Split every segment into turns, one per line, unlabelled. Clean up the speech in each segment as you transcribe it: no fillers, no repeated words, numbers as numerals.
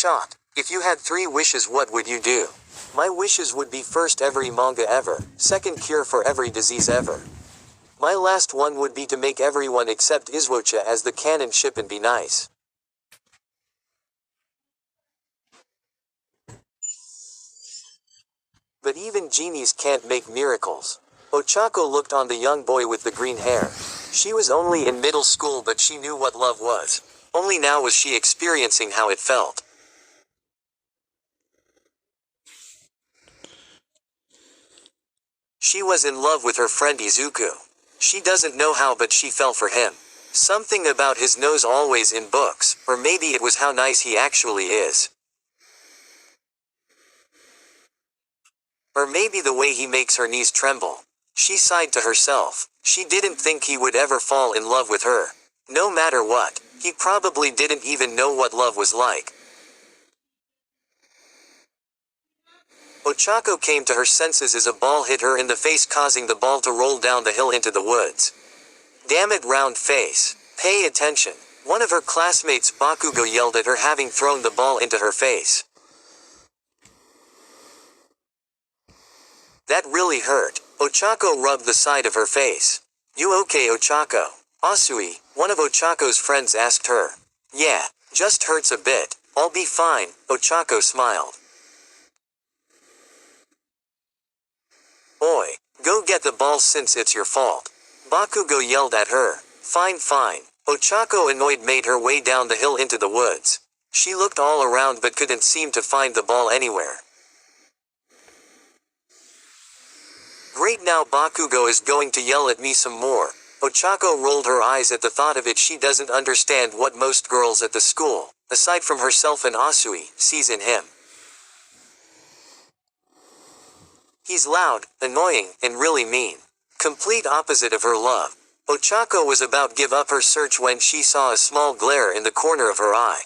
Shot. If you had 3 wishes, what would you do? My wishes would be: first, every manga ever. Second, cure for every disease ever. My last one would be to make everyone except Izwocha as the canon ship and be nice. But even genies can't make miracles. Ochako looked on the young boy with the green hair. She was only in middle school, but she knew what love was. Only now was she experiencing how it felt. She was in love with her friend Izuku. She doesn't know how, but she fell for him. Something about his nose always in books, or maybe it was how nice he actually is. Or maybe the way he makes her knees tremble. She sighed to herself. She didn't think he would ever fall in love with her. No matter what, he probably didn't even know what love was like. Ochako came to her senses as a ball hit her in the face, causing the ball to roll down the hill into the woods. Damn it, round face. Pay attention. One of her classmates, Bakugo, yelled at her, having thrown the ball into her face. That really hurt. Ochako rubbed the side of her face. You okay, Ochako? Asui, one of Ochako's friends, asked her. Yeah, just hurts a bit. I'll be fine, Ochako smiled. Oi, go get the ball since it's your fault. Bakugo yelled at her. Fine, fine. Ochako, annoyed, made her way down the hill into the woods. She looked all around but couldn't seem to find the ball anywhere. Great, now Bakugo is going to yell at me some more. Ochako rolled her eyes at the thought of it. She doesn't understand what most girls at the school, aside from herself and Asui, sees in him. He's loud, annoying, and really mean. Complete opposite of her love. Ochako was about to give up her search when she saw a small glare in the corner of her eye.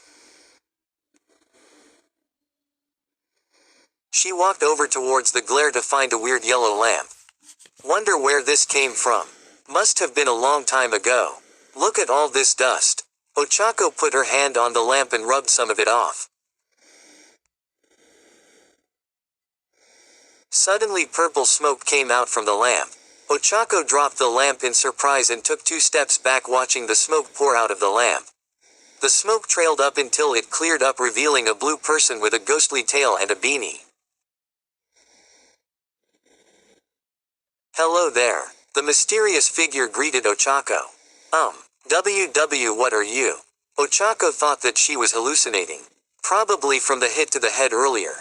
She walked over towards the glare to find a weird yellow lamp. Wonder where this came from. Must have been a long time ago. Look at all this dust. Ochako put her hand on the lamp and rubbed some of it off. Suddenly purple smoke came out from the lamp. Ochako dropped the lamp in surprise and took 2 steps back, watching the smoke pour out of the lamp. The smoke trailed up until it cleared up, revealing a blue person with a ghostly tail and a beanie. Hello there. The mysterious figure greeted Ochako. What are you? Ochako thought that she was hallucinating. Probably from the hit to the head earlier.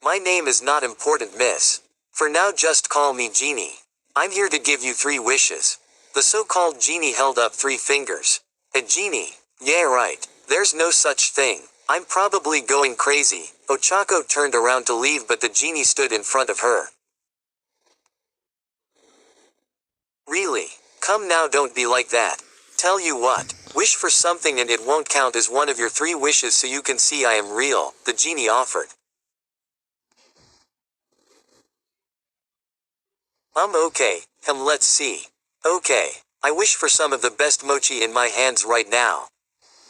My name is not important, miss. For now, just call me Ginnie. I'm here to give you 3 wishes. The so-called genie held up 3 fingers. A genie? Yeah, right. There's no such thing. I'm probably going crazy. Ochako turned around to leave, but the genie stood in front of her. Really? Come now, don't be like that. Tell you what, wish for something and it won't count as one of your 3 wishes, so you can see I am real, the genie offered. Okay, let's see. Okay, I wish for some of the best mochi in my hands right now.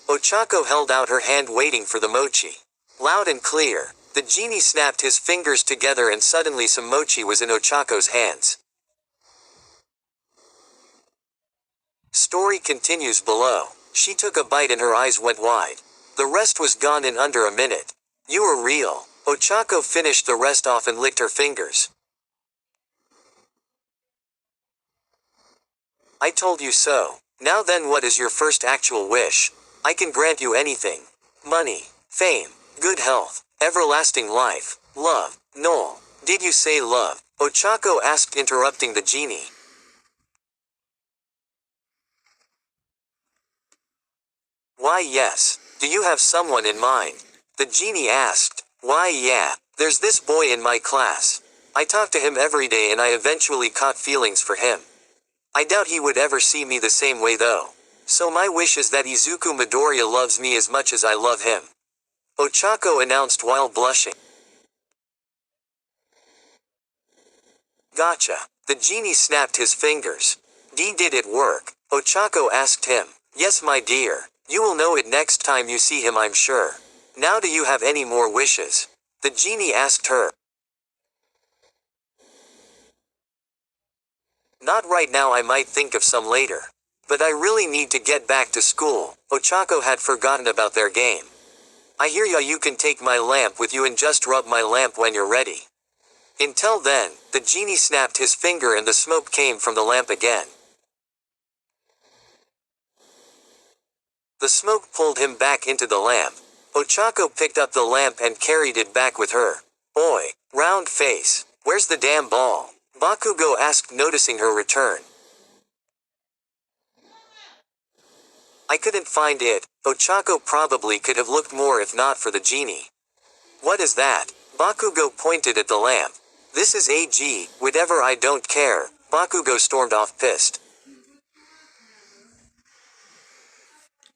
Ochako held out her hand, waiting for the mochi. Loud and clear, the genie snapped his fingers together and suddenly some mochi was in Ochako's hands. Story continues below. She took a bite and her eyes went wide. The rest was gone in under a minute. You are real. Ochako finished the rest off and licked her fingers. I told you so. Now then, what is your first actual wish? I can grant you anything. Money, fame, good health, everlasting life, love. Noel, did you say love? Ochako asked, interrupting the genie. Why, yes. Do you have someone in mind? The genie asked. Why, yeah. There's this boy in my class. I talk to him every day and I eventually caught feelings for him. I doubt he would ever see me the same way though. So my wish is that Izuku Midoriya loves me as much as I love him. Ochako announced while blushing. Gotcha. The genie snapped his fingers. Did it work? Ochako asked him. Yes, my dear. You will know it next time you see him, I'm sure. Now do you have any more wishes? The genie asked her. Not right now, I might think of some later. But I really need to get back to school. Ochako had forgotten about their game. I hear ya, you can take my lamp with you and just rub my lamp when you're ready. Until then, the genie snapped his finger and the smoke came from the lamp again. The smoke pulled him back into the lamp. Ochako picked up the lamp and carried it back with her. Oi, round face, where's the damn ball? Bakugo asked, noticing her return. I couldn't find it. Ochako probably could have looked more if not for the genie. What is that? Bakugo pointed at the lamp. This is AG, whatever, I don't care. Bakugo stormed off pissed.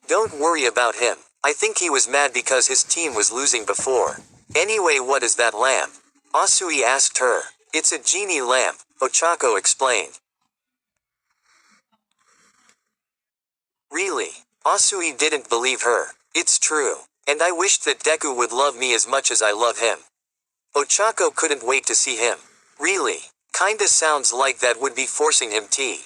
Don't worry about him. I think he was mad because his team was losing before. Anyway, what is that lamp? Asui asked her. It's a genie lamp, Ochako explained. Really? Asui didn't believe her. It's true. And I wished that Deku would love me as much as I love him. Ochako couldn't wait to see him. Really? Kinda sounds like that would be forcing him tea.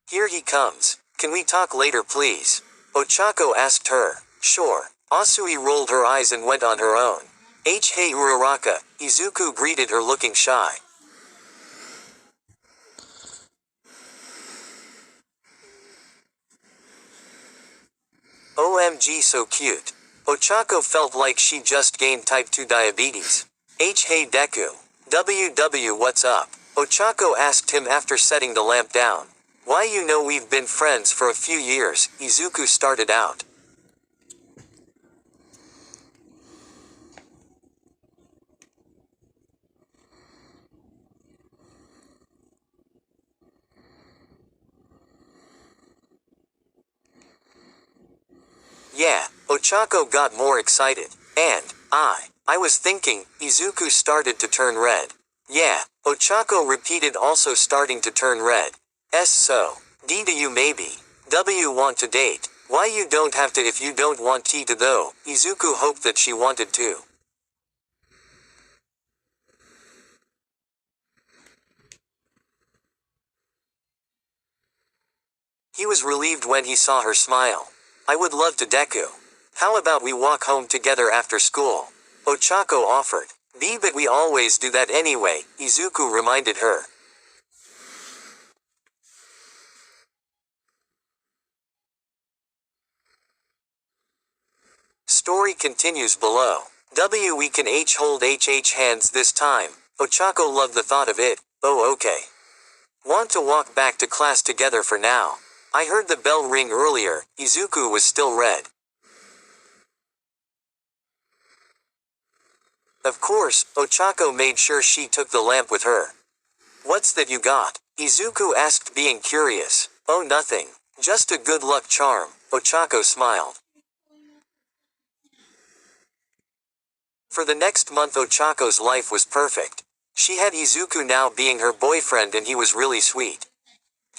Here he comes. Can we talk later, please? Ochako asked her. Sure. Asui rolled her eyes and went on her own. Hey uraraka, Izuku greeted her looking shy. OMG, so cute. Ochako felt like she just gained type 2 diabetes. Hey Deku. WW, what's up? Ochako asked him after setting the lamp down. Why, you know we've been friends for a few years, Izuku started out. Yeah, Ochako got more excited. And, I was thinking, Izuku started to turn red. Yeah, Ochako repeated, also starting to turn red. So. D, do you maybe? W, want to date? Why, you don't have to if you don't want T to though. Izuku hoped that she wanted to. He was relieved when he saw her smile. I would love to, Deku. How about we walk home together after school? Ochako offered. B, but we always do that anyway, Izuku reminded her. Story continues below. W, we can hold HH hands this time. Ochako loved the thought of it. Oh, okay. Want to walk back to class together for now? I heard the bell ring earlier. Izuku was still red. Of course, Ochako made sure she took the lamp with her. What's that you got? Izuku asked, being curious. Oh, nothing. Just a good luck charm, Ochako smiled. For the next month, Ochako's life was perfect. She had Izuku now being her boyfriend, and he was really sweet.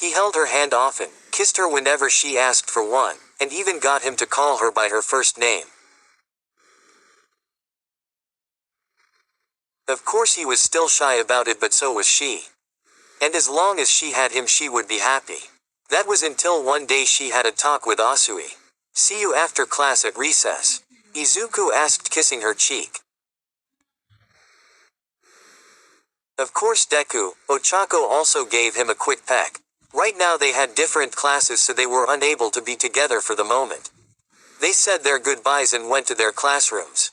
He held her hand often, kissed her whenever she asked for one, and even got him to call her by her first name. Of course he was still shy about it, but so was she. And as long as she had him, she would be happy. That was until one day she had a talk with Asui. See you after class at recess, Izuku asked, kissing her cheek. Of course, Deku. Ochako also gave him a quick peck. Right now they had different classes, so they were unable to be together for the moment. They said their goodbyes and went to their classrooms.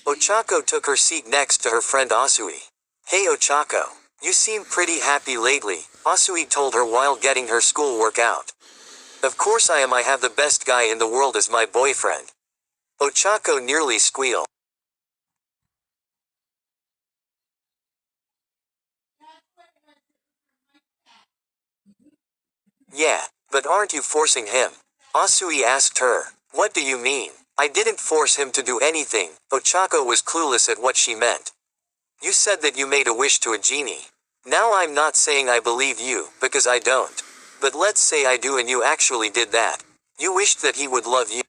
Ochako took her seat next to her friend Asui. Hey Ochako, you seem pretty happy lately, Asui told her while getting her schoolwork out. Of course I am, I have the best guy in the world as my boyfriend. Ochako nearly squealed. Yeah, but aren't you forcing him? Asui asked her. What do you mean? I didn't force him to do anything. Ochako was clueless at what she meant. You said that you made a wish to a genie. Now I'm not saying I believe you, because I don't. But let's say I do and you actually did that. You wished that he would love you.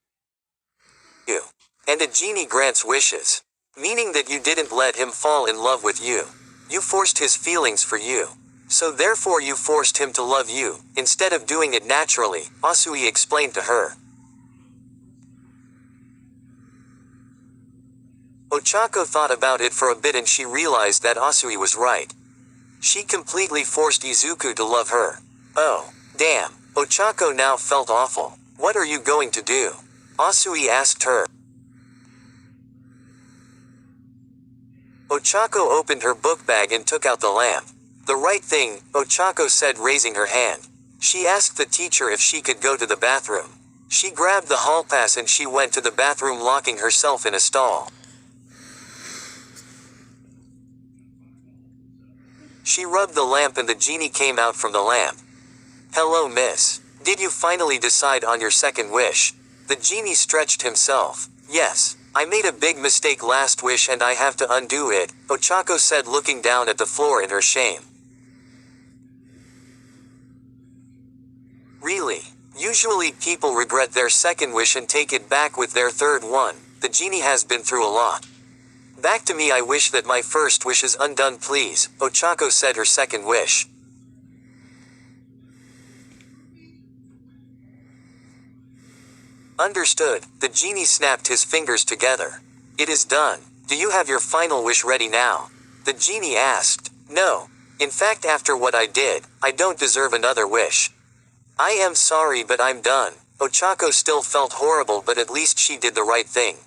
And a genie grants wishes. Meaning that you didn't let him fall in love with you. You forced his feelings for you. So therefore you forced him to love you, instead of doing it naturally, Asui explained to her. Ochako thought about it for a bit and she realized that Asui was right. She completely forced Izuku to love her. Oh, damn. Ochako now felt awful. What are you going to do? Asui asked her. Ochako opened her book bag and took out the lamp. The right thing, Ochako said, raising her hand. She asked the teacher if she could go to the bathroom. She grabbed the hall pass and she went to the bathroom, locking herself in a stall. She rubbed the lamp and the genie came out from the lamp. Hello, miss. Did you finally decide on your second wish? The genie stretched himself. Yes. I made a big mistake last wish and I have to undo it, Ochako said, looking down at the floor in her shame. Really? Usually people regret their second wish and take it back with their third one. The genie has been through a lot. Back to me, I wish that my first wish is undone, please, Ochako said her second wish. Understood. The genie snapped his fingers together. It is done. Do you have your final wish ready now? The genie asked. No. In fact, after what I did, I don't deserve another wish. I am sorry, but I'm done. Ochako still felt horrible, but at least she did the right thing.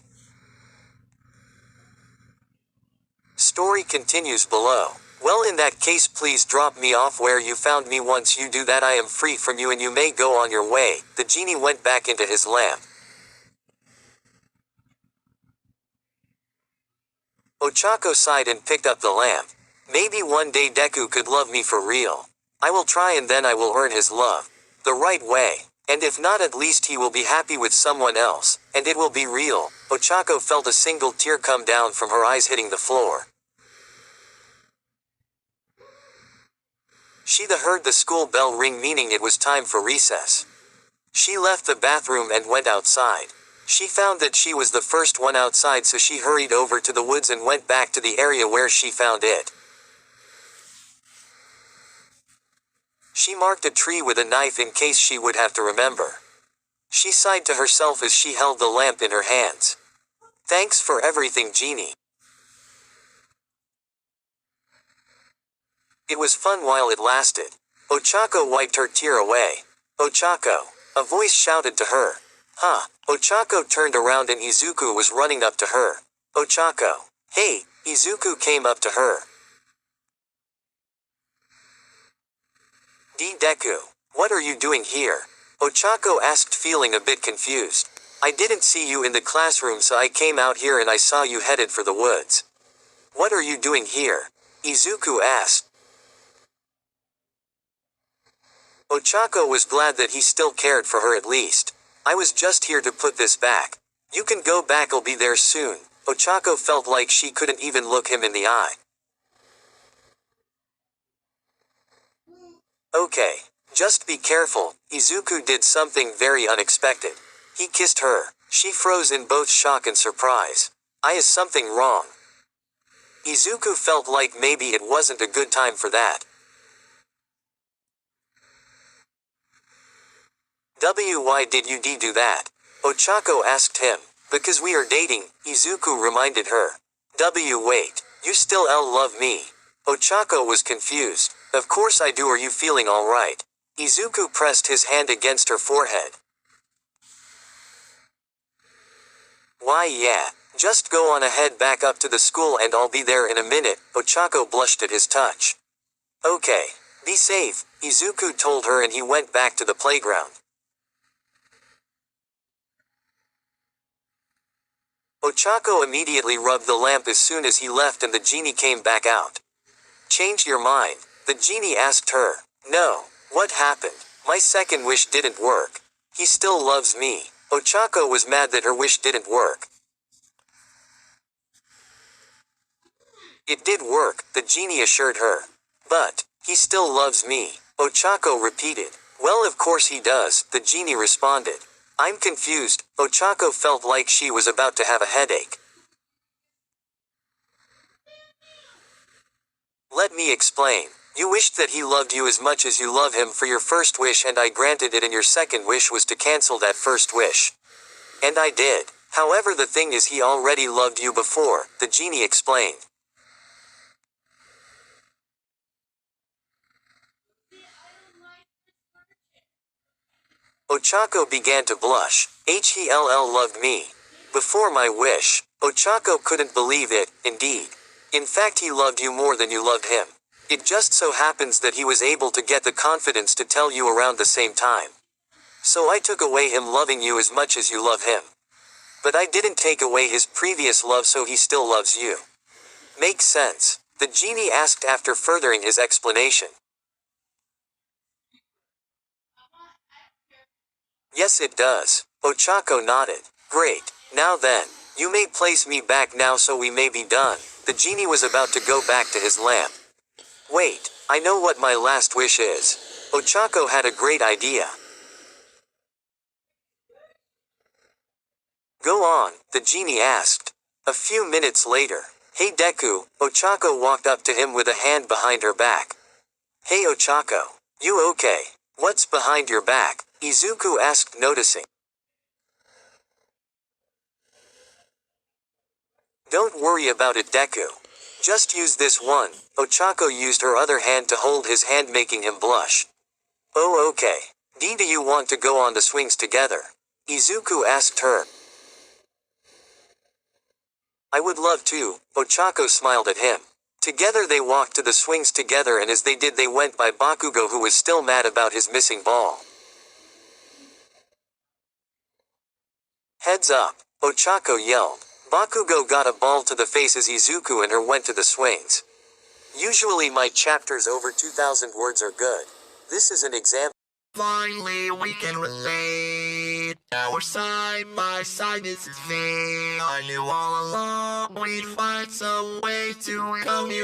Story continues below. Well, in that case, please drop me off where you found me. Once you do that, I am free from you and you may go on your way. The genie went back into his lamp. Ochako sighed and picked up the lamp. Maybe one day Deku could love me for real. I will try and then I will earn his love. The right way. And if not, at least he will be happy with someone else, and it will be real. Ochako felt a single tear come down from her eyes, hitting the floor. She heard the school bell ring, meaning it was time for recess. She left the bathroom and went outside. She found that she was the first one outside, so she hurried over to the woods and went back to the area where she found it. She marked a tree with a knife in case she would have to remember. She sighed to herself as she held the lamp in her hands. Thanks for everything, Genie. It was fun while it lasted. Ochako wiped her tear away. Ochako. A voice shouted to her. Huh. Ochako turned around and Izuku was running up to her. Ochako. Hey. Izuku came up to her. Deku. What are you doing here? Ochako asked, feeling a bit confused. I didn't see you in the classroom, so I came out here and I saw you headed for the woods. What are you doing here? Izuku asked. Ochako was glad that he still cared for her at least. I was just here to put this back. You can go back, I'll be there soon. Ochako felt like she couldn't even look him in the eye. Okay. Just be careful. Izuku did something very unexpected. He kissed her. She froze in both shock and surprise. Is something wrong? Izuku felt like maybe it wasn't a good time for that. Why did you do that? Ochako asked him. Because we are dating, Izuku reminded her. Wait, you still love me? Ochako was confused. Of course I do, are you feeling alright? Izuku pressed his hand against her forehead. Why yeah, just go on ahead back up to the school and I'll be there in a minute. Ochako blushed at his touch. Okay, be safe, Izuku told her, and he went back to the playground. Ochako immediately rubbed the lamp as soon as he left and the genie came back out. Changed your mind? The genie asked her. No. What happened? My second wish didn't work. He still loves me. Ochako was mad that her wish didn't work. It did work, the genie assured her. But, he still loves me, Ochako repeated. Well, of course he does, the genie responded. I'm confused, Ochako felt like she was about to have a headache. Let me explain. You wished that he loved you as much as you love him for your first wish, and I granted it, and your second wish was to cancel that first wish. And I did. However, the thing is, he already loved you before, the genie explained. Ochako began to blush. Hell loved me. Before my wish. Ochako couldn't believe it, indeed. In fact, he loved you more than you loved him. It just so happens that he was able to get the confidence to tell you around the same time. So I took away him loving you as much as you love him. But I didn't take away his previous love, so he still loves you. Makes sense? The genie asked after furthering his explanation. Yes, it does. Ochako nodded. Great. Now then, you may place me back now so we may be done. The genie was about to go back to his lamp. Wait, I know what my last wish is. Ochako had a great idea. Go on, the genie asked. A few minutes later. Hey Deku, Ochako walked up to him with a hand behind her back. Hey Ochako. You okay? What's behind your back? Izuku asked, noticing. Don't worry about it, Deku. Just use this one. Ochako used her other hand to hold his hand, making him blush. Oh, okay. Do you want to go on the swings together? Izuku asked her. I would love to, Ochako smiled at him. Together they walked to the swings together, and as they did they went by Bakugo, who was still mad about his missing ball. Heads up, Ochako yelled. Bakugo got a ball to the face as Izuku and her went to the swings. Usually my chapters over 2,000 words are good. This is an example.
Finally, we can relate. Our side by side, this is fate. I knew all along we'd find some way to communicate.